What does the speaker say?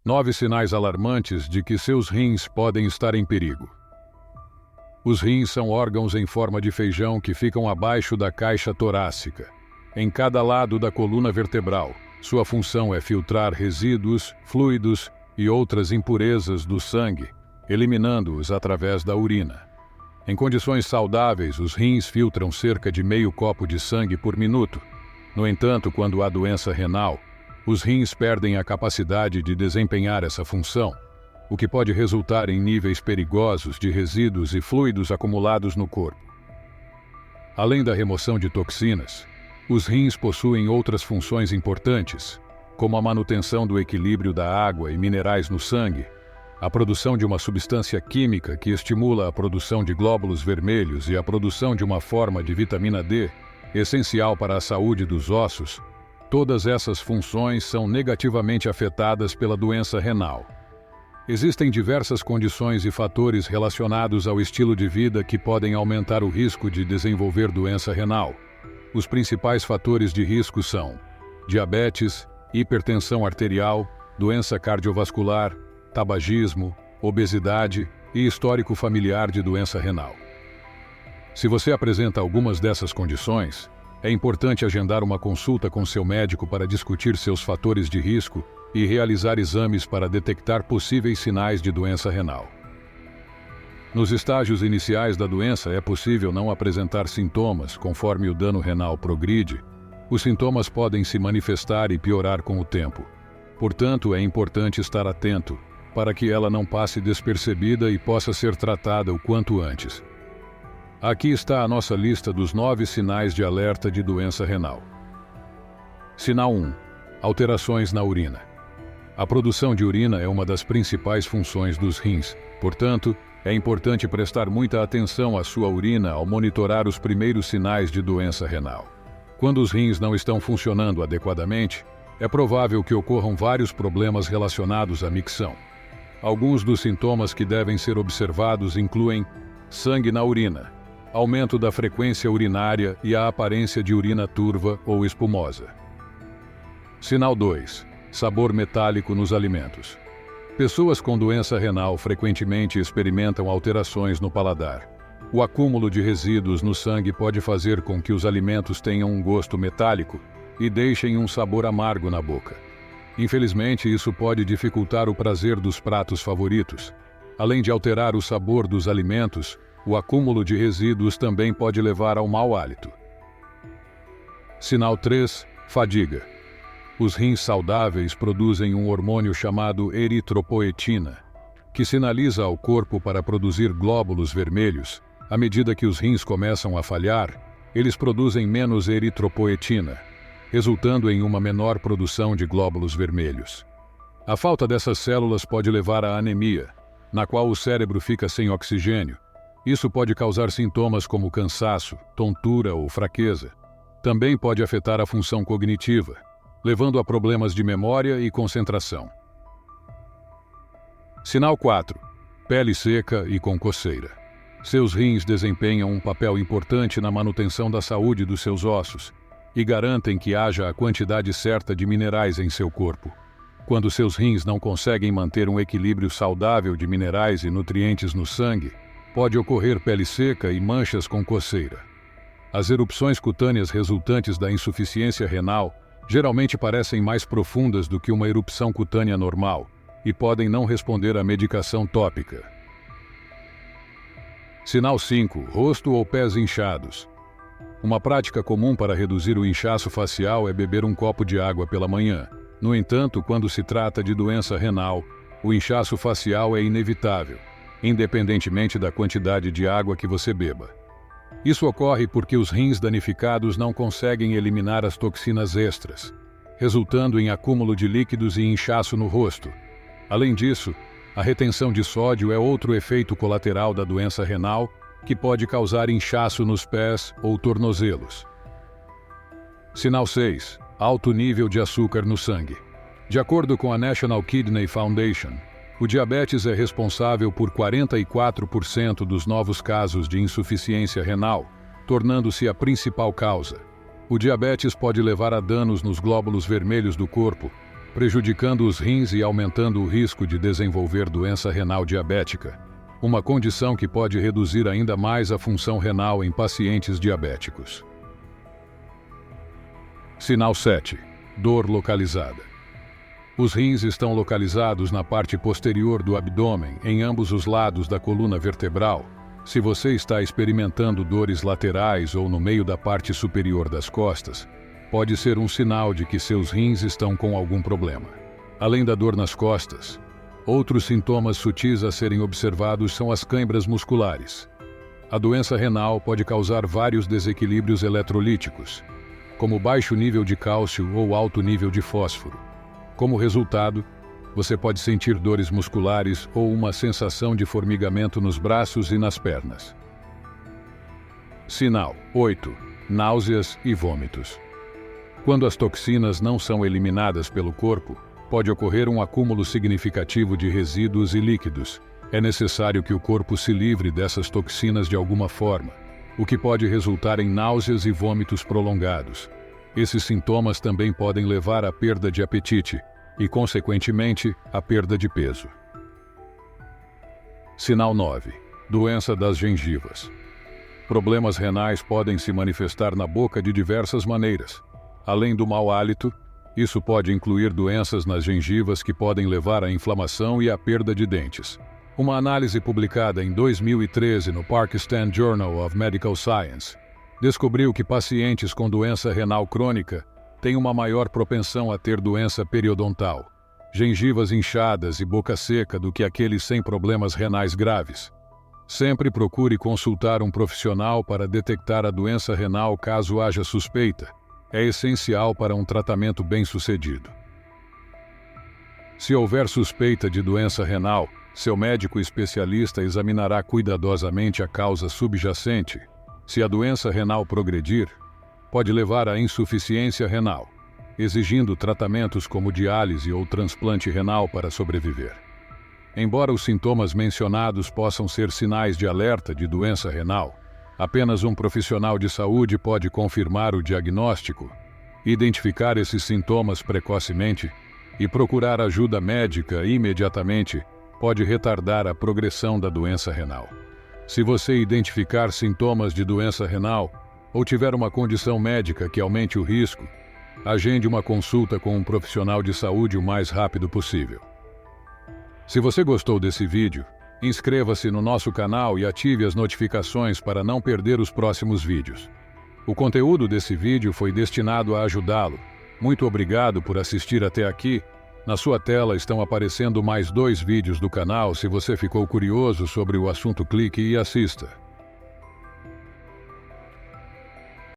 9 sinais alarmantes de que seus rins podem estar em perigo. Os rins são órgãos em forma de feijão que ficam abaixo da caixa torácica, em cada lado da coluna vertebral. Sua função é filtrar resíduos, fluidos e outras impurezas do sangue, eliminando-os através da urina. Em condições saudáveis, os rins filtram cerca de meio copo de sangue por minuto. No entanto, quando há doença renal, os rins perdem a capacidade de desempenhar essa função, o que pode resultar em níveis perigosos de resíduos e fluidos acumulados no corpo. Além da remoção de toxinas, os rins possuem outras funções importantes, como a manutenção do equilíbrio da água e minerais no sangue, a produção de uma substância química que estimula a produção de glóbulos vermelhos e a produção de uma forma de vitamina D, essencial para a saúde dos ossos. Todas essas funções são negativamente afetadas pela doença renal. Existem diversas condições e fatores relacionados ao estilo de vida que podem aumentar o risco de desenvolver doença renal. Os principais fatores de risco são diabetes, hipertensão arterial, doença cardiovascular, tabagismo, obesidade e histórico familiar de doença renal. Se você apresenta algumas dessas condições, é importante agendar uma consulta com seu médico para discutir seus fatores de risco e realizar exames para detectar possíveis sinais de doença renal. Nos estágios iniciais da doença é possível não apresentar sintomas conforme o dano renal progride. Os sintomas podem se manifestar e piorar com o tempo. Portanto, é importante estar atento para que ela não passe despercebida e possa ser tratada o quanto antes. Aqui está a nossa lista dos 9 sinais de alerta de doença renal. Sinal 1. Alterações na urina. A produção de urina é uma das principais funções dos rins, portanto, é importante prestar muita atenção à sua urina ao monitorar os primeiros sinais de doença renal. Quando os rins não estão funcionando adequadamente, é provável que ocorram vários problemas relacionados à micção. Alguns dos sintomas que devem ser observados incluem sangue na urina, aumento da frequência urinária e a aparência de urina turva ou espumosa. Sinal 2. Sabor metálico nos alimentos. Pessoas com doença renal frequentemente experimentam alterações no paladar. O acúmulo de resíduos no sangue pode fazer com que os alimentos tenham um gosto metálico e deixem um sabor amargo na boca. Infelizmente, isso pode dificultar o prazer dos pratos favoritos. Além de alterar o sabor dos alimentos, o acúmulo de resíduos também pode levar ao mau hálito. Sinal 3. Fadiga. Os rins saudáveis produzem um hormônio chamado eritropoetina, que sinaliza ao corpo para produzir glóbulos vermelhos. À medida que os rins começam a falhar, eles produzem menos eritropoetina, resultando em uma menor produção de glóbulos vermelhos. A falta dessas células pode levar à anemia, na qual o cérebro fica sem oxigênio. Isso pode causar sintomas como cansaço, tontura ou fraqueza. Também pode afetar a função cognitiva, levando a problemas de memória e concentração. Sinal 4. Pele seca e com coceira. Seus rins desempenham um papel importante na manutenção da saúde dos seus ossos e garantem que haja a quantidade certa de minerais em seu corpo. Quando seus rins não conseguem manter um equilíbrio saudável de minerais e nutrientes no sangue, pode ocorrer pele seca e manchas com coceira. As erupções cutâneas resultantes da insuficiência renal geralmente parecem mais profundas do que uma erupção cutânea normal e podem não responder à medicação tópica. Sinal 5. Rosto ou pés inchados. Uma prática comum para reduzir o inchaço facial é beber um copo de água pela manhã. No entanto, quando se trata de doença renal, o inchaço facial é inevitável, independentemente da quantidade de água que você beba. Isso ocorre porque os rins danificados não conseguem eliminar as toxinas extras, resultando em acúmulo de líquidos e inchaço no rosto. Além disso, a retenção de sódio é outro efeito colateral da doença renal que pode causar inchaço nos pés ou tornozelos. Sinal 6. Alto nível de açúcar no sangue. De acordo com a National Kidney Foundation, o diabetes é responsável por 44% dos novos casos de insuficiência renal, tornando-se a principal causa. O diabetes pode levar a danos nos glóbulos vermelhos do corpo, prejudicando os rins e aumentando o risco de desenvolver doença renal diabética, uma condição que pode reduzir ainda mais a função renal em pacientes diabéticos. Sinal 7. Dor localizada. Os rins estão localizados na parte posterior do abdômen, em ambos os lados da coluna vertebral. Se você está experimentando dores laterais ou no meio da parte superior das costas, pode ser um sinal de que seus rins estão com algum problema. Além da dor nas costas, outros sintomas sutis a serem observados são as câimbras musculares. A doença renal pode causar vários desequilíbrios eletrolíticos, como baixo nível de cálcio ou alto nível de fósforo. Como resultado, você pode sentir dores musculares ou uma sensação de formigamento nos braços e nas pernas. Sinal 8. Náuseas e vômitos. Quando as toxinas não são eliminadas pelo corpo, pode ocorrer um acúmulo significativo de resíduos e líquidos. É necessário que o corpo se livre dessas toxinas de alguma forma, o que pode resultar em náuseas e vômitos prolongados. Esses sintomas também podem levar à perda de apetite e, consequentemente, à perda de peso. Sinal 9. Doença das gengivas. Problemas renais podem se manifestar na boca de diversas maneiras. Além do mau hálito, isso pode incluir doenças nas gengivas que podem levar à inflamação e à perda de dentes. Uma análise publicada em 2013 no Pakistan Journal of Medical Science descobriu que pacientes com doença renal crônica têm uma maior propensão a ter doença periodontal, gengivas inchadas e boca seca do que aqueles sem problemas renais graves. Sempre procure consultar um profissional para detectar a doença renal caso haja suspeita. É essencial para um tratamento bem-sucedido. Se houver suspeita de doença renal, seu médico especialista examinará cuidadosamente a causa subjacente. Se a doença renal progredir, pode levar à insuficiência renal, exigindo tratamentos como diálise ou transplante renal para sobreviver. Embora os sintomas mencionados possam ser sinais de alerta de doença renal, apenas um profissional de saúde pode confirmar o diagnóstico, identificar esses sintomas precocemente e procurar ajuda médica imediatamente pode retardar a progressão da doença renal. Se você identificar sintomas de doença renal ou tiver uma condição médica que aumente o risco, agende uma consulta com um profissional de saúde o mais rápido possível. Se você gostou desse vídeo, inscreva-se no nosso canal e ative as notificações para não perder os próximos vídeos. O conteúdo desse vídeo foi destinado a ajudá-lo. Muito obrigado por assistir até aqui. Na sua tela estão aparecendo mais 2 vídeos do canal. Se você ficou curioso sobre o assunto, clique e assista.